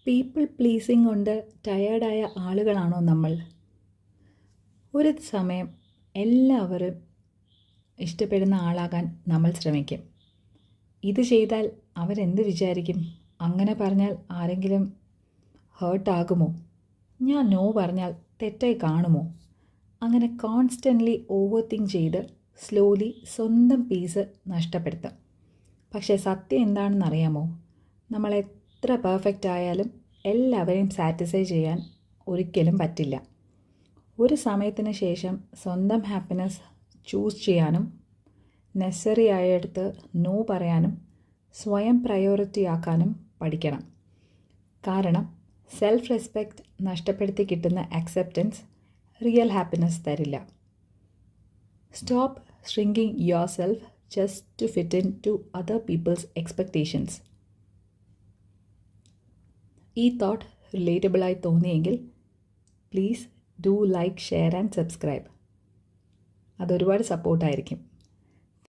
People pleasing കൊണ്ട് ടയേർഡായ ആളുകളാണോ നമ്മൾ? ഒരു സമയം എല്ലാവരും ഇഷ്ടപ്പെടുന്ന ആളാകാൻ നമ്മൾ ശ്രമിക്കും. ഇത് ചെയ്താൽ അവരെന്ത് വിചാരിക്കും? അങ്ങനെ പറഞ്ഞാൽ ആരെങ്കിലും ഹേർട്ടാകുമോ? ഞാൻ നോ പറഞ്ഞാൽ തെറ്റായി കാണുമോ? അങ്ങനെ കോൺസ്റ്റൻ്റ്ലി ഓവർ തിങ്ക് ചെയ്ത് സ്ലോലി സ്വന്തം പീസ് നഷ്ടപ്പെടുത്തും. പക്ഷേ സത്യം എന്താണെന്നറിയാമോ? നമ്മൾ എത്ര പെർഫെക്റ്റ് ആയാലും എല്ലാവരെയും സാറ്റിസ്ഫൈ ചെയ്യാൻ ഒരിക്കലും പറ്റില്ല. ഒരു സമയത്തിന് ശേഷം സ്വന്തം ഹാപ്പിനെസ് ചൂസ് ചെയ്യാനും നെസസറി ആയടുത്ത് നോ പറയാനും സ്വയം പ്രയോറിറ്റി ആക്കാനും പഠിക്കണം. കാരണം സെൽഫ് റെസ്പെക്റ്റ് നഷ്ടപ്പെടുത്തി കിട്ടുന്ന അക്സെപ്റ്റൻസ് റിയൽ ഹാപ്പിനെസ് തരില്ല. Stop shrinking yourself just to fit in to other people's expectations. ഈ തോട്ട് റിലേറ്റബിളായി തോന്നിയെങ്കിൽ please do like, share and subscribe. അതൊരുപാട് സപ്പോർട്ടായിരിക്കും.